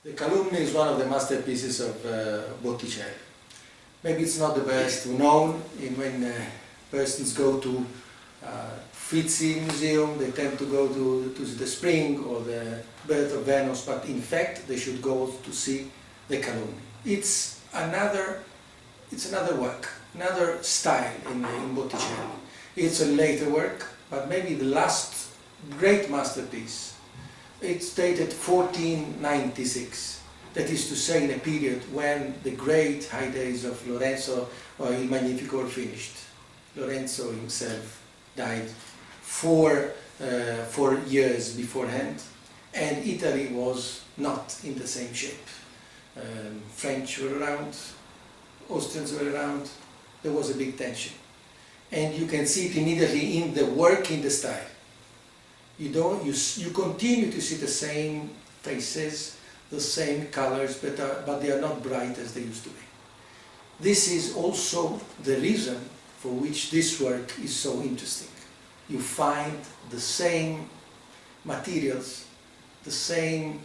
The calumnia is one of the masterpieces of Botticelli. Maybe it's not the best known. When persons go to Uffizi Museum, they tend to go to the Spring or the Birth of Venus, but in fact they should go to see the calumnia. It's another work, another style in Botticelli. It's a later work, but maybe the last great masterpiece. It's dated 1496. That is to say, in a period when the great high days of Lorenzo il Magnifico were finished. Lorenzo himself died four years beforehand, and Italy was not in the same shape. French were around, Austrians were around, there was a big tension. And you can see it immediately in the work, in the style. You continue to see the same faces, the same colors, but they are not bright as they used to be. This is also the reason for which this work is so interesting. You find the same materials, the same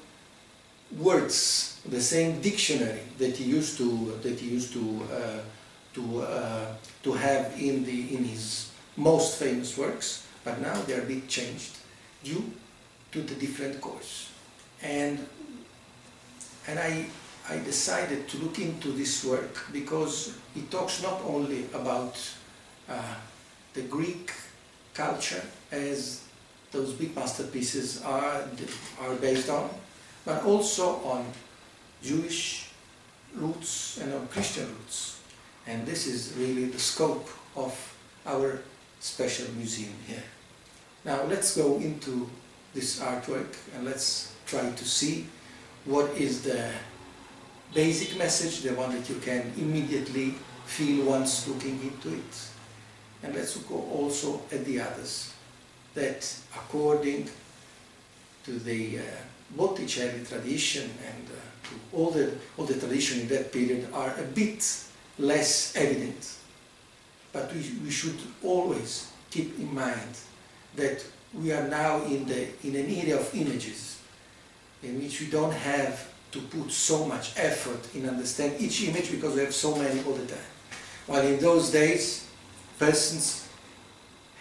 words, the same dictionary that he used to have in his most famous works, but now they are a bit changed due to the different course. And I decided to look into this work because it talks not only about the Greek culture, as those big masterpieces are based on, but also on Jewish roots and on Christian roots. And this is really the scope of our special museum here. Now let's go into this artwork and let's try to see what is the basic message, the one that you can immediately feel once looking into it. And let's look also at the others that, according to the Botticelli tradition and to all the tradition in that period, are a bit less evident. But we should always keep in mind that we are now in an era of images in which we don't have to put so much effort in understanding each image because we have so many all the time. While in those days, persons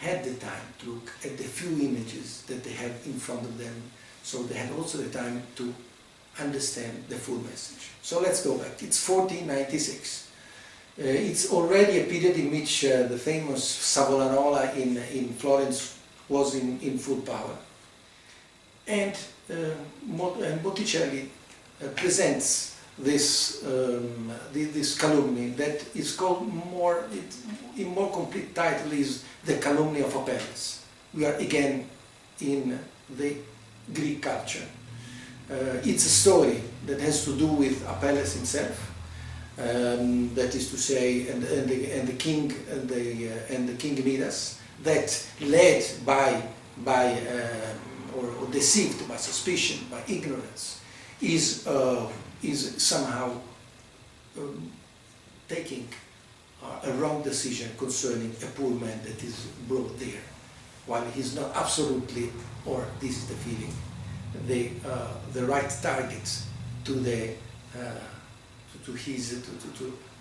had the time to look at the few images that they had in front of them, so they had also the time to understand the full message. So let's go back. It's 1496. It's already a period in which the famous Savonarola in Florence was in full power. And Botticelli presents this calumny that is called in more complete title is The Calumny of Apelles. We are again in the Greek culture. It's a story that has to do with Apelles himself. That is to say, and the king Midas, that led by or deceived by suspicion, by ignorance, is somehow taking a wrong decision concerning a poor man that is brought there, while he's not absolutely, or this is the feeling, the right target to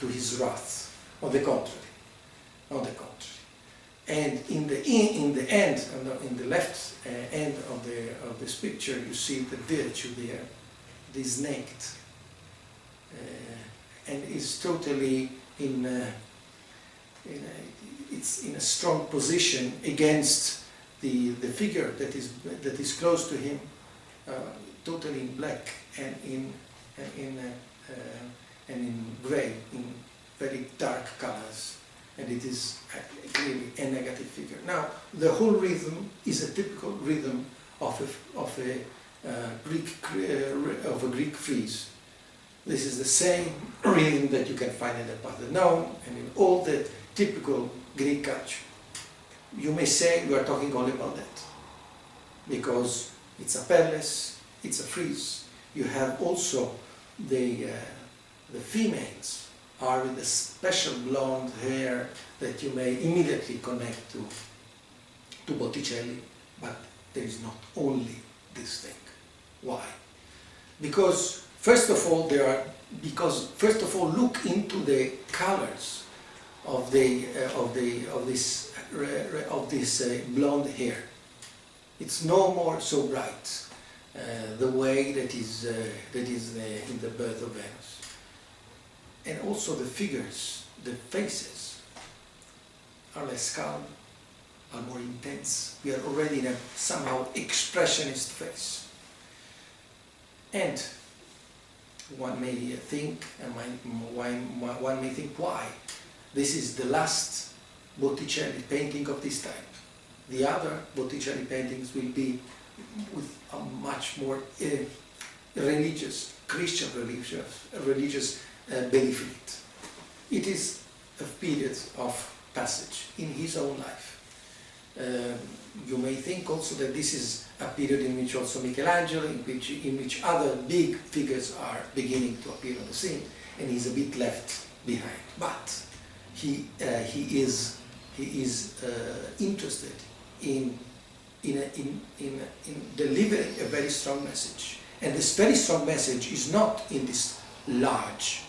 his wrath. On the contrary. And in the end, in the left end of this picture, you see the virtue there, this naked, and is totally in a strong position against the figure that is close to him, totally in black and in grey, in very dark colors. And it is clearly a negative figure. Now, the whole rhythm is a typical rhythm of a Greek frieze. This is the same rhythm that you can find in the Parthenon and in all the typical Greek culture. You may say we are talking only about that, because it's a palace, it's a frieze. You have also the females are with a special blonde hair that you may immediately connect to Botticelli, but there is not only this thing. Why? Because First of all, first of all, look into the colors of this blonde hair. It's no more so bright, the way that is in the Birth of Venus. And also the figures, the faces, are less calm, are more intense. We are already in a somehow expressionist phase. And one may think, one may think, why? This is the last Botticelli painting of this type. The other Botticelli paintings will be with a much more religious, Christian religious belief in it. It is a period of passage in his own life. You may think also that this is a period in which also Michelangelo, in which other big figures are beginning to appear on the scene, and he's a bit left behind. But he is interested in delivering a very strong message, and this very strong message is not in the large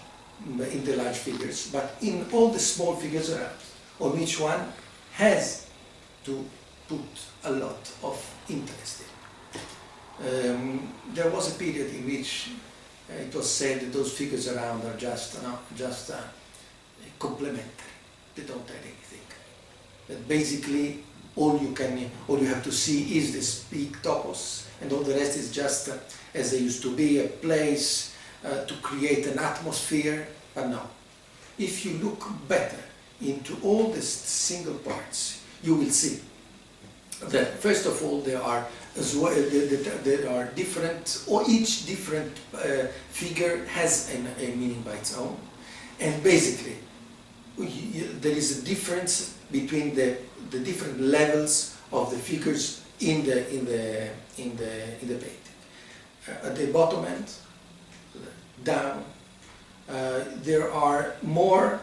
figures, but in all the small figures around, on which one has to put a lot of interest in. There was a period in which it was said that those figures around are just complementary. They don't add anything. That basically all you have to see is this big topos, and all the rest is just as they used to be, a place to create an atmosphere. But no, if you look better into all these single parts, you will see that first of all there are different, or each different figure has a meaning by its own, and basically there is a difference between the different levels of the figures in the painting. At the bottom end, down, there are more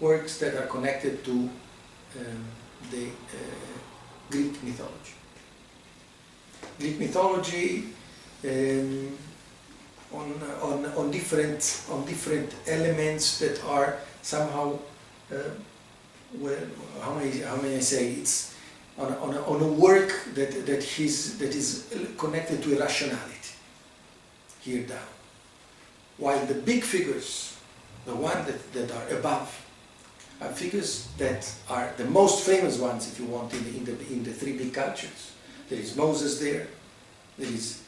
works that are connected to the Greek mythology. Greek mythology on different elements that are somehow how may I say, it's on a work that is connected to irrationality here down, while the big figures, the ones that are above, are figures that are the most famous ones, if you want, in the three big cultures. There is Moses there, there is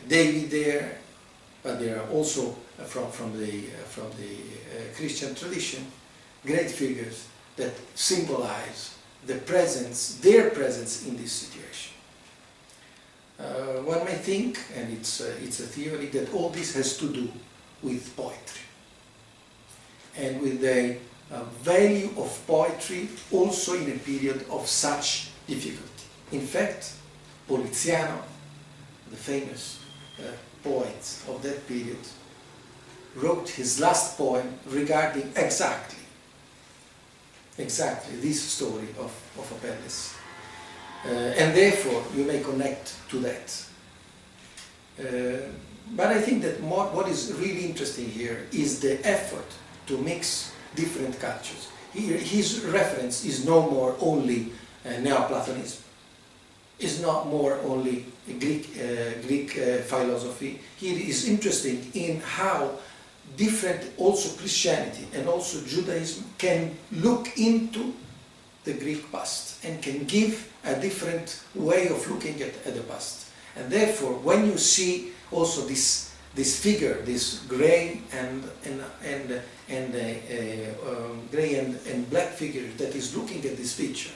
David there, but there are also from the Christian tradition great figures that symbolize their presence in this situation. One may think, and it's a theory, that all this has to do with poetry and with the value of poetry also in a period of such difficulty. In fact, Poliziano, the famous poet of that period, wrote his last poem regarding exactly this story of Apelles. And therefore you may connect to that. But I think that what is really interesting here is the effort to mix different cultures. His reference is no more only Neoplatonism, is not more only Greek philosophy. He is interested in how different also Christianity and also Judaism can look into the Greek past and can give a different way of looking at the past. And therefore, when you see also this figure, this gray and black figure that is looking at this picture,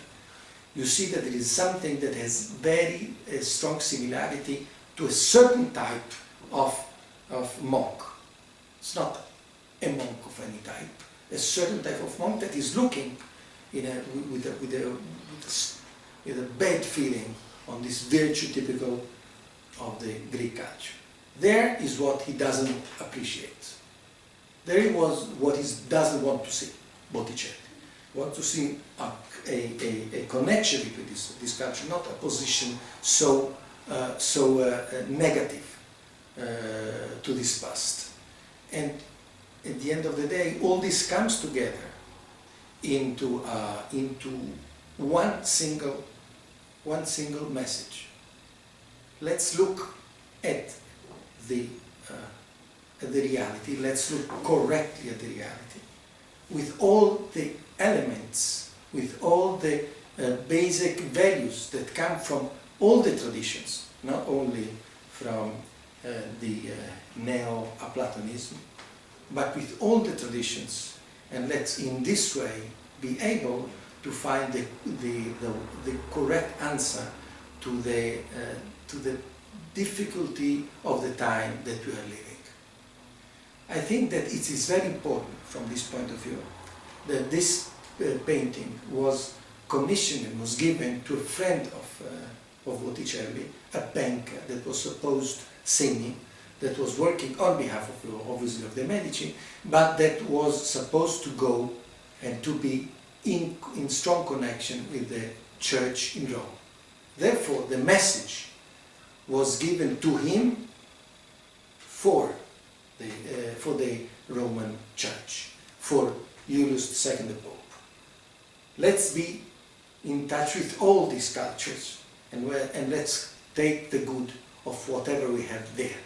you see that there is something that has very strong similarity to a certain type of monk. It's not a monk of any type, a certain type of monk that is looking with a bad feeling on this virtue typical of the Greek culture. There is what he doesn't appreciate. There was what he doesn't want to see, Botticelli. Want to see a connection between this culture, not a position so negative to this past. And at the end of the day, all this comes together into one single message. Let's look at the reality. Let's look correctly at the reality, with all the elements, with all the basic values that come from all the traditions, not only from the Neo-Platonism, but with all the traditions. And let's in this way be able to find the correct answer to the difficulty of the time that we are living. I think that it is very important from this point of view that this painting was commissioned and was given to a friend of Botticelli, a banker that was supposed, Segni, that was working on behalf of, obviously, of the Medici, but that was supposed to go and to be in strong connection with the church in Rome. Therefore, the message was given to him for the Roman Church, for Julius II the Pope. Let's be in touch with all these cultures and let's take the good of whatever we have there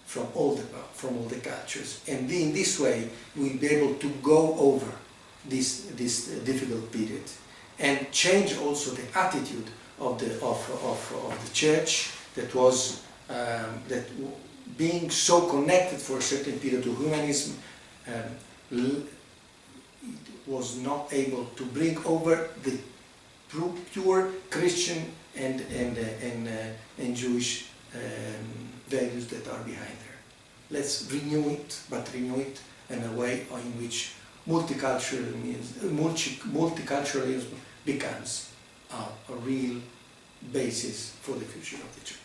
from all the cultures, and in this way we'll be able to go over this difficult period and change also the attitude of the church that was being so connected for a certain period to humanism, was not able to bring over the pure Christian and Jewish values that are behind there. Let's renew it, but renew it in a way in which multiculturalism becomes a real basis for the future of the church.